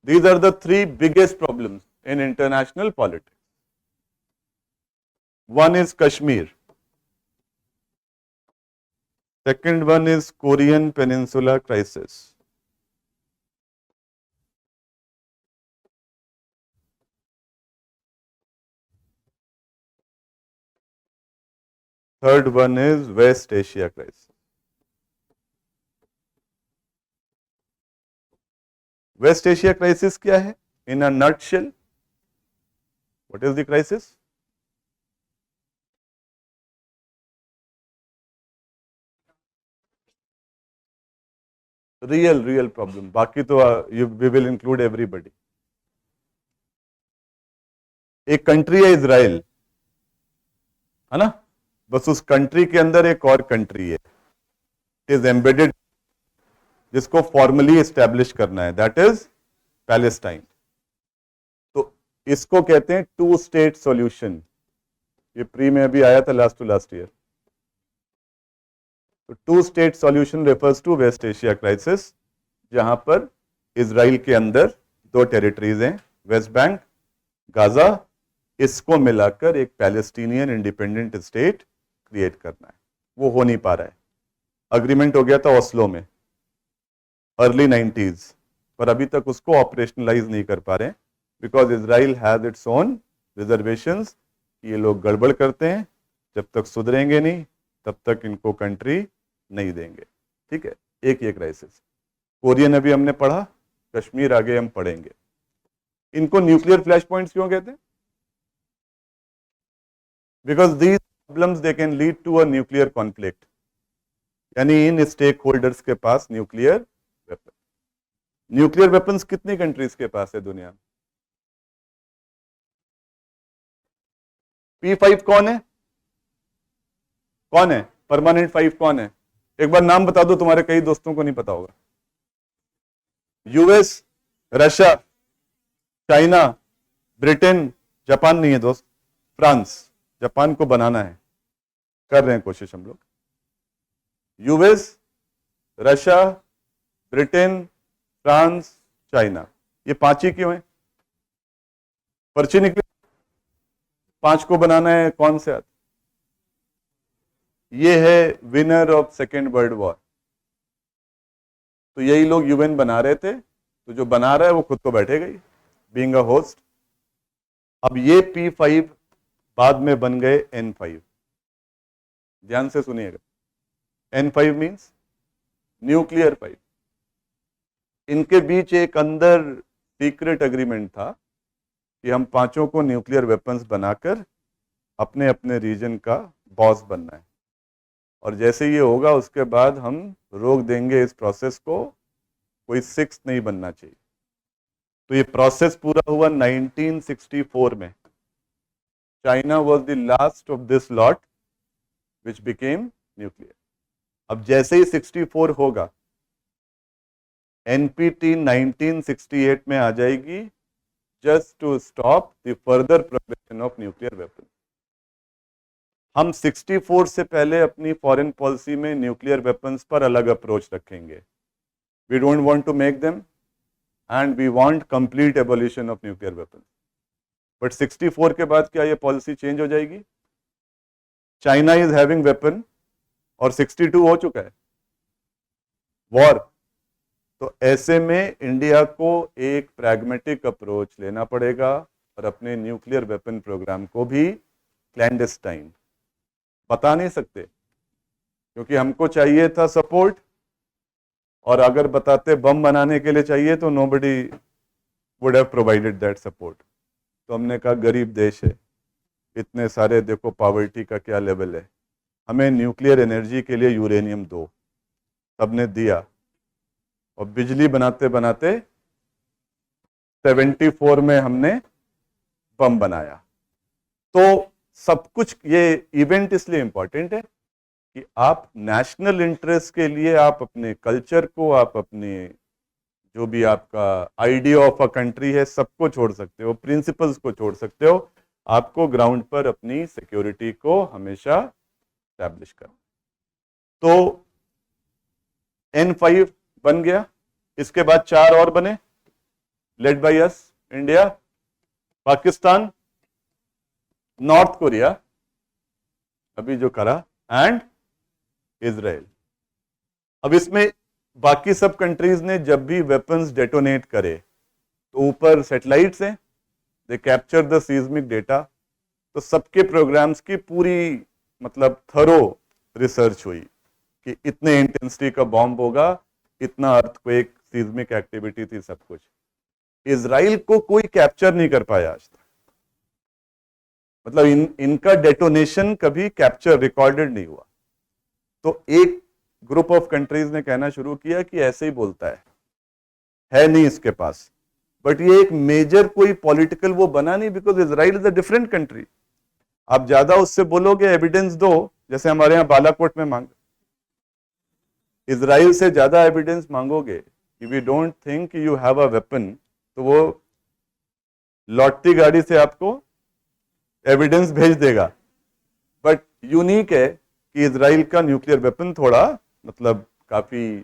These are the three biggest problems in international politics. One is Kashmir. Second one is Korean Peninsula crisis. Third one is West Asia crisis. West Asia crisis क्या है? In a nutshell, what is the crisis? Real problem. बाकी तो we will include everybody. एक country है Israel, है ना? बस उस कंट्री के अंदर एक और कंट्री है, इट इज एम्बेडेड, जिसको फॉर्मली एस्टेब्लिश करना है, दैट इज पैलेस्टाइन. तो इसको कहते हैं टू स्टेट सॉल्यूशन. ये प्री में अभी आया था लास्ट टू लास्ट ईयर. तो two state solution refers to West Asia crisis, जहां पर इजराइल के अंदर दो टेरिटरीज हैं, वेस्ट बैंक, गाजा, इसको मिलाकर एक पैलेस्टीनियन इंडिपेंडेंट स्टेट क्रिएट करना है. वो हो नहीं पा रहा है. अग्रीमेंट हो गया था ओस्लो में अर्ली 90s, पर अभी तक उसको ऑपरेशनलाइज नहीं कर पा रहे हैं, because Israel has its own reservations. ये लोग गड़बड़ करते हैं, जब तक सुधरेंगे नहीं तब तक इनको कंट्री नहीं देंगे. ठीक है, एक ये क्राइसिस. कोरियन अभी हमने पढ़ा, कश्मीर आगे हम पढ़ेंगे. इनको न्यूक्लियर फ्लैश पॉइंट्स क्यों कहते हैं? Because these problems they can lead to a nuclear conflict. यानी इन स्टेक होल्डर्स के पास न्यूक्लियर वेपन. न्यूक्लियर वेपन्स कितनी कंट्रीज के पास है दुनिया में? P5 कौन है? कौन है परमानेंट 5? कौन है? एक बार नाम बता दो, तुम्हारे कई दोस्तों को नहीं पता होगा. US, Russia, China, Britain, Japan नहीं है दोस्त, फ्रांस. जापान को बनाना है, कर रहे हैं कोशिश हम लोग. US, Russia, Britain, France, China, ये पांच ही क्यों हैं? पर्ची निकले, पांच को बनाना है. कौन से आते? ये है winner of second world war. तो यही लोग यूएन बना रहे थे, तो जो बना रहा है वो खुद तो बैठेगा ही, बीइंग अ होस्ट. अब ये P5 बाद में बन गए N5. ध्यान से सुनिएगा. N5 means nuclear 5. इनके बीच एक अंदर सीक्रेट एग्रीमेंट था कि हम पांचों को न्यूक्लियर वेपन्स बनाकर अपने अपने रीजन का बॉस बनना है, और जैसे ये होगा उसके बाद हम रोक देंगे इस प्रोसेस को, कोई सिक्स नहीं बनना चाहिए. तो ये प्रोसेस पूरा हुआ 1964 में. China was the last of this lot which became nuclear. अब जैसे ही 64 होगा, NPT 1968 में आ जाएगी, just to stop the further progression of nuclear weapon. हम 64 से पहले अपनी फॉरेन पॉलिसी में न्यूक्लियर वेपन्स पर अलग अप्रोच रखेंगे. We don't want to make them and we want complete abolition of nuclear weapons. But 64 के बाद क्या ये पॉलिसी चेंज हो जाएगी? चाइना इज हैविंग वेपन और 62 हो चुका है वॉर. तो ऐसे में इंडिया को एक प्रैग्मेटिक अप्रोच लेना पड़ेगा और अपने न्यूक्लियर वेपन प्रोग्राम को भी क्लैंडस्टाइन बता नहीं सकते, क्योंकि हमको चाहिए था सपोर्ट, और अगर बताते बम बनाने के लिए चाहिए तो nobody would have provided that support. तो हमने कहा गरीब देश है, इतने सारे, देखो पॉवर्टी का क्या लेवल है, हमें न्यूक्लियर एनर्जी के लिए यूरेनियम दो. सबने दिया, और बिजली बनाते बनाते 74 में हमने बम बनाया. तो सब कुछ, ये इवेंट इसलिए इंपॉर्टेंट है कि आप नेशनल इंटरेस्ट के लिए आप अपने कल्चर को, आप अपने जो भी आपका आइडिया ऑफ अ कंट्री है, सबको छोड़ सकते हो, प्रिंसिपल्स को छोड़ सकते हो. आपको ग्राउंड पर अपनी सिक्योरिटी को हमेशा एस्टैब्लिश करना. तो N5 बन गया. इसके बाद चार और बने, led by us, India, Pakistan, north Korea अभी जो करा, एंड इजराइल। अब इसमें बाकी सब कंट्रीज ने जब भी वेपन्स डेटोनेट करे तो ऊपर सैटेलाइट्स हैं, they capture the seismic data, तो सबके प्रोग्राम्स की पूरी मतलब थरो रिसर्च हुई कि इतने इंटेंसिटी का बॉम्ब होगा, इतना अर्थक्वेक, सीज्मिक एक्टिविटी थी, सब कुछ। इजराइल को कोई कैप्चर नहीं कर पाया आज तक, मतलब इनका डेटोनेशन कभी कैप्चर रिकॉर्डेड नहीं हुआ। तो एक ग्रुप ऑफ कंट्रीज ने कहना शुरू किया कि ऐसे ही बोलता है नहीं इसके पास, बट ये एक मेजर कोई पॉलिटिकल वो बना नहीं, because Israel is a different country. आप ज्यादा उससे बोलोगे एविडेंस दो, जैसे हमारे यहाँ बालाकोट में मांग, इजराइल से ज्यादा एविडेंस मांगोगे कि we don't think you have a weapon, तो वो लौटती गाड़ी से आपको एविडेंस भेज देगा। बट यूनिक है कि इजराइल का न्यूक्लियर वेपन थोड़ा मतलब काफी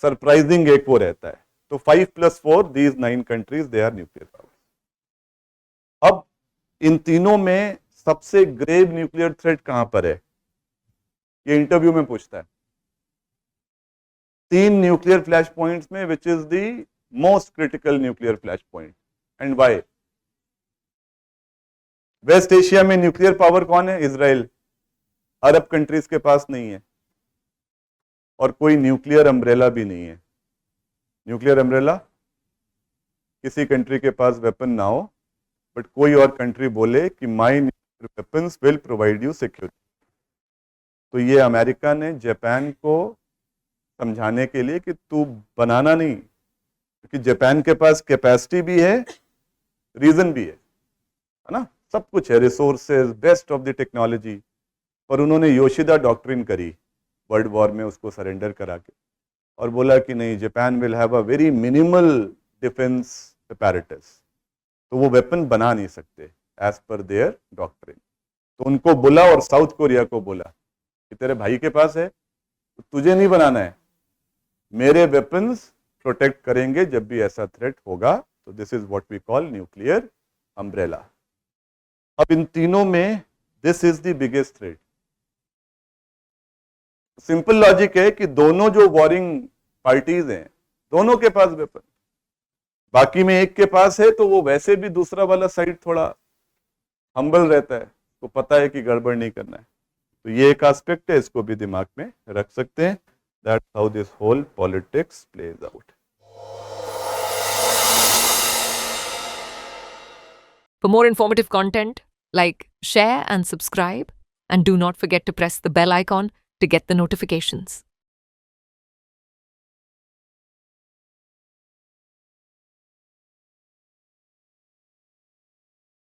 सरप्राइजिंग एक वो रहता है। तो 5+4 these 9 countries they are nuclear power. अब इन तीनों में सबसे ग्रेव न्यूक्लियर थ्रेट कहां पर है, ये इंटरव्यू में पूछता है। 3 न्यूक्लियर फ्लैश पॉइंट्स में which is the most critical nuclear flash point and why? West Asia में न्यूक्लियर पावर कौन है? इजराइल। अरब कंट्रीज के पास नहीं है, और कोई न्यूक्लियर अम्ब्रेला भी नहीं है। न्यूक्लियर अम्ब्रेला, किसी कंट्री के पास वेपन ना हो बट कोई और कंट्री बोले कि my nuclear weapons will provide you security. तो ये अमेरिका ने जापान को समझाने के लिए कि तू बनाना नहीं, क्योंकि जापान के पास कैपेसिटी भी है, रीजन भी है ना, सब कुछ है, resources, best of the technology, पर उन्होंने योशिदा डॉक्ट्रिन करी वर्ल्ड वॉर में उसको सरेंडर करा के, और बोला कि नहीं, Japan will have a very minimal defence apparatus, तो वो वेपन बना नहीं सकते एज पर देयर डॉक्ट्रिन। तो उनको बोला, और साउथ कोरिया को बोला कि तेरे भाई के पास है तो तुझे नहीं बनाना है, मेरे वेपन्स प्रोटेक्ट करेंगे जब भी ऐसा थ्रेट होगा। तो this is what we call nuclear umbrella. अब इन तीनों में this is the biggest threat. Simple logic है कि दोनों जो वॉरिंग पार्टीज हैं, दोनों के पास वेपन, बाकी में एक के पास है तो वो वैसे भी दूसरा वाला साइड थोड़ा हम्बल रहता है, तो पता है कि गड़बड़ नहीं करना है। तो ये एक एस्पेक्ट है, इसको भी दिमाग में रख सकते हैं। That's how this whole politics plays out. For more informative content, like, share and subscribe, and do not forget to press the bell icon to get the notifications.